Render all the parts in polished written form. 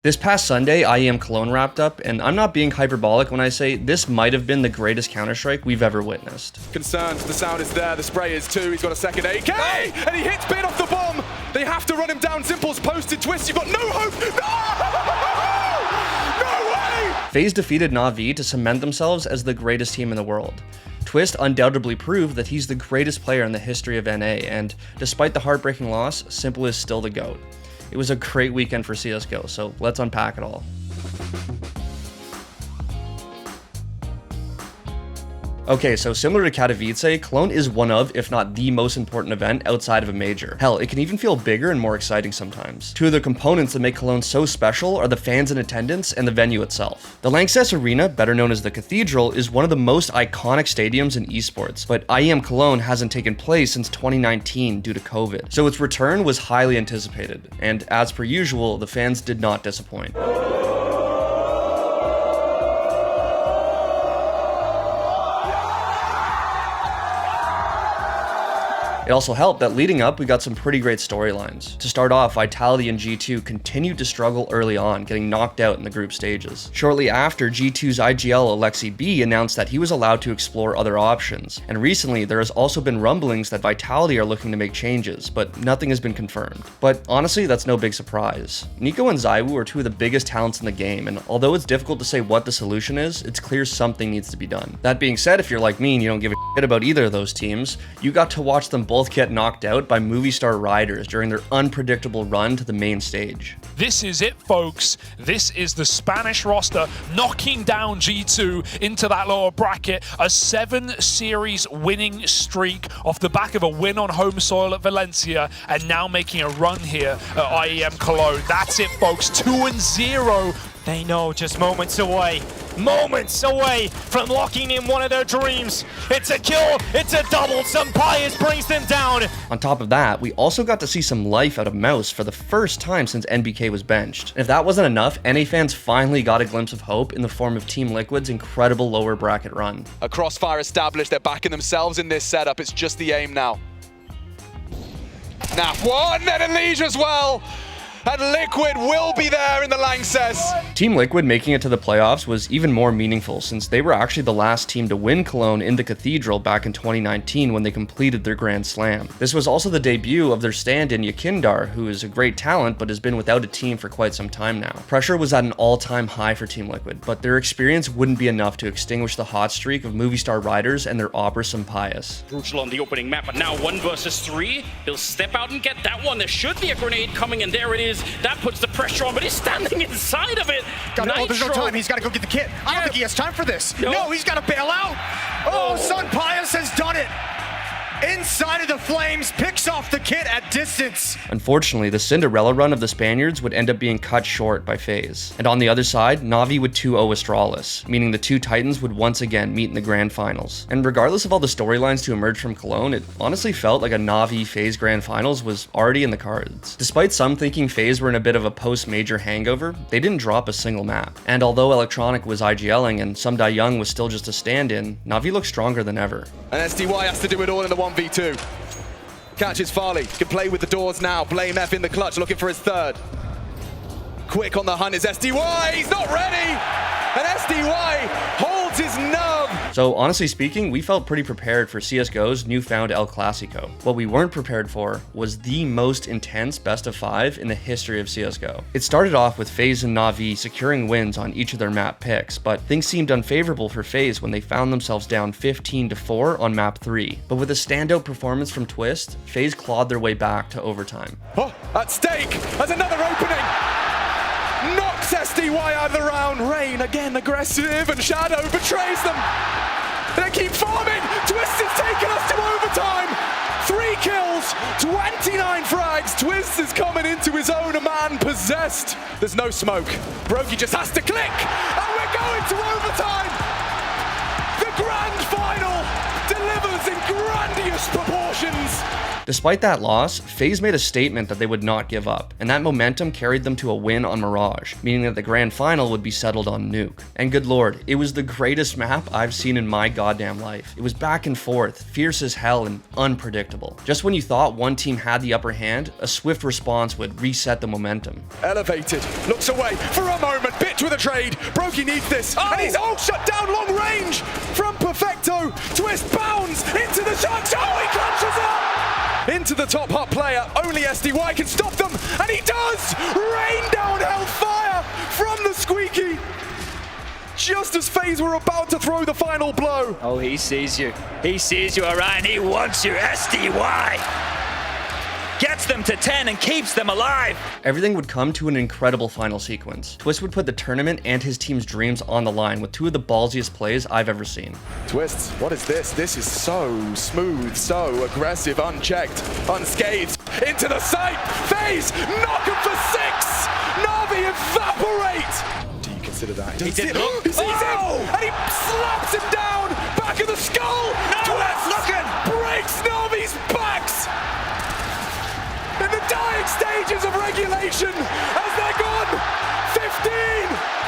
This past Sunday, IEM Cologne wrapped up, and I'm not being hyperbolic when I say this might have been the greatest Counter-Strike we've ever witnessed. Concerned, the sound is there, the spray is too, he's got a second AK, and he hits Bin off the bomb! They have to run him down, Simple's posted, Twistzz, you've got no hope! No way! FaZe defeated NAVI to cement themselves as the greatest team in the world. Twistzz undoubtedly proved that he's the greatest player in the history of NA, and despite the heartbreaking loss, Simple is still the GOAT. It was a great weekend for CSGO, so let's unpack it all. Okay, so similar to Katowice, Cologne is one of, if not the most important event outside of a major. Hell, it can even feel bigger and more exciting sometimes. Two of the components that make Cologne so special are the fans in attendance and the venue itself. The Lanxess Arena, better known as the Cathedral, is one of the most iconic stadiums in esports, but IEM Cologne hasn't taken place since 2019 due to COVID. So its return was highly anticipated, and as per usual, the fans did not disappoint. It also helped that leading up, we got some pretty great storylines. To start off, Vitality and G2 continued to struggle early on, getting knocked out in the group stages. Shortly after, G2's IGL Alexi B announced that he was allowed to explore other options. And recently, there has also been rumblings that Vitality are looking to make changes, but nothing has been confirmed. But honestly, that's no big surprise. Nico and ZywOo are two of the biggest talents in the game, and although it's difficult to say what the solution is, it's clear something needs to be done. That being said, if you're like me and you don't give a shit about either of those teams, you got to watch them both get knocked out by movie star riders during their unpredictable run to the main stage. This is it, folks. This is the Spanish roster knocking down G2 into that lower bracket. A 7-series winning streak off the back of a win on home soil at Valencia, and now making a run here at IEM Cologne. That's it, folks. 2-0. They know just moments away from locking in one of their dreams. It's a kill, it's a double, Sunday brings them down. On top of that, we also got to see some life out of Mouse for the first time since NBK was benched. And if that wasn't enough, NA fans finally got a glimpse of hope in the form of Team Liquid's incredible lower bracket run. A crossfire established, they're backing themselves in this setup, it's just the aim now. NAVI, and Unleash as well! And Liquid will be there in the Lanxess. Team Liquid making it to the playoffs was even more meaningful since they were actually the last team to win Cologne in the Cathedral back in 2019 when they completed their Grand Slam. This was also the debut of their stand-in Yakindar, who is a great talent but has been without a team for quite some time now. Pressure was at an all-time high for Team Liquid, but their experience wouldn't be enough to extinguish the hot streak of movie star riders and their Opera Pius. Brutal on the opening map, but now 1 versus 3. He'll step out and get that one. There should be a grenade coming, and there it is. That puts the pressure on, but he's standing inside of it. Oh, there's no time. He's got to go get the kit. I don't think he has time for this. No, he's got to bail out. Oh, Sunday has done it. Inside of the flames, picks off the kit at distance. Unfortunately, the Cinderella run of the Spaniards would end up being cut short by FaZe. And on the other side, NAVI would 2-0 Astralis, meaning the two Titans would once again meet in the grand finals. And regardless of all the storylines to emerge from Cologne, it honestly felt like a NAVI FaZe grand finals was already in the cards. Despite some thinking FaZe were in a bit of a post-major hangover, they didn't drop a single map. And although Electronic was IGLing and Sunday Young was still just a stand-in, NAVI looked stronger than ever. And SDY has to do it all in the 1v2. Catches Farley, can play with the doors now. Blame F in the clutch, looking for his third. Quick on the hunt is SDY, he's not ready! And SDY holds his nub! So honestly speaking, we felt pretty prepared for CSGO's newfound El Clasico. What we weren't prepared for was the most intense best of 5 in the history of CSGO. It started off with FaZe and NAVI securing wins on each of their map picks, but things seemed unfavorable for FaZe when they found themselves down 15-4 on map 3. But with a standout performance from Twistzz, FaZe clawed their way back to overtime. Oh, at stake, as another opening! Knocks SDY out of the round. Rain again aggressive, and Shadow betrays them. They keep farming. Twistzz is taking us to overtime. 3 kills, 29 frags. Twistzz is coming into his own, a man possessed. There's no smoke. Burke just has to click, and we're going to overtime. The grand final delivers in grandiose proportions. Despite that loss, FaZe made a statement that they would not give up, and that momentum carried them to a win on Mirage, meaning that the grand final would be settled on Nuke. And good lord, it was the greatest map I've seen in my goddamn life. It was back and forth, fierce as hell, and unpredictable. Just when you thought one team had the upper hand, a swift response would reset the momentum. Elevated, looks away for a moment, Bitch with a trade, Brokey needs this, and he's all shut down long range from Perfecto. Twistzz bounds into the sharks, he crunches up! Into the top hot player, only SDY can stop them, and he does! Rain down hellfire from the Squeaky! Just as FaZe were about to throw the final blow. Oh, he sees you. He sees you, Orion. He wants you, SDY! Gets them to 10 and keeps them alive. Everything would come to an incredible final sequence. Twistzz would put the tournament and his team's dreams on the line with two of the ballsiest plays I've ever seen. Twistzz, what is this? This is so smooth, so aggressive, unchecked, unscathed. Into the site, FaZe, knock him for 6! NAVI evaporate! Do you consider that? He did look. He sees him, and he slaps him down, back of the skull! Twistzz breaks NAVI's backs! In the dying stages of regulation, as they're gone 15!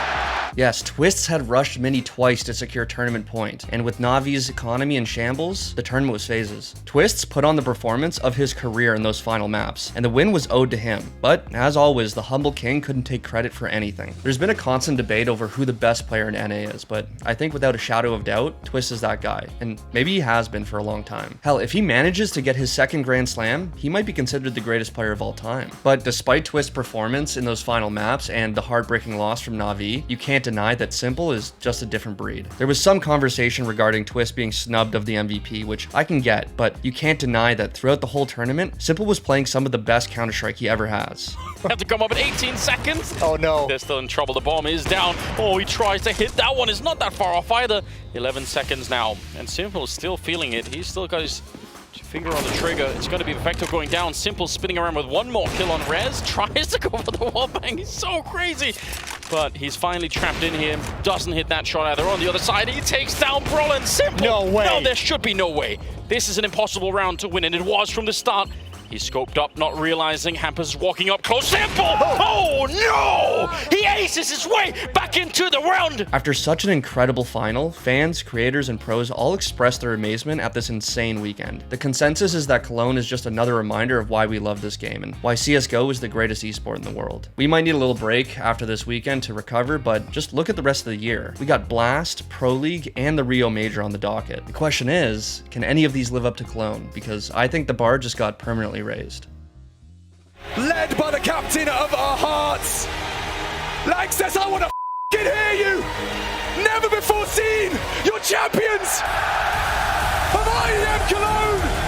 Yes, Twistzz had rushed Mini twice to secure tournament point, and with Navi's economy in shambles, the tournament was FaZe's. Twistzz put on the performance of his career in those final maps, and the win was owed to him. But, as always, the humble king couldn't take credit for anything. There's been a constant debate over who the best player in NA is, but I think without a shadow of doubt, Twistzz is that guy, and maybe he has been for a long time. Hell, if he manages to get his second Grand Slam, he might be considered the greatest player of all time. But despite Twistz's performance in those final maps and the heartbreaking loss from Navi, you can't deny that Simple is just a different breed. There was some conversation regarding Twistzz being snubbed of the MVP, which I can get, but you can't deny that throughout the whole tournament, Simple was playing some of the best Counter-Strike he ever has. Have to come up in 18 seconds. Oh no. They're still in trouble. The bomb is down. Oh, he tries to hit that one. It's not that far off either. 11 seconds now, and Simple is still feeling it. He's still got his finger on the trigger. It's going to be Perfecto going down. Simple spinning around with one more kill on Rez. Tries to go for the wallbang. He's so crazy. But he's finally trapped in here. Doesn't hit that shot either. On the other side, he takes down Brolin. Simple. No way. No, there should be no way. This is an impossible round to win, and it was from the start. He scoped up, not realizing Hampers walking up close. Simple! Oh no! He aces his way back into the round! After such an incredible final, fans, creators, and pros all expressed their amazement at this insane weekend. The consensus is that Cologne is just another reminder of why we love this game and why CSGO is the greatest esport in the world. We might need a little break after this weekend to recover, but just look at the rest of the year. We got Blast, Pro League, and the Rio Major on the docket. The question is, can any of these live up to Cologne? Because I think the bar just got permanently raised. Led by the captain of our hearts. Like says, I want to hear you. Never before seen. Your champions of IEM Cologne.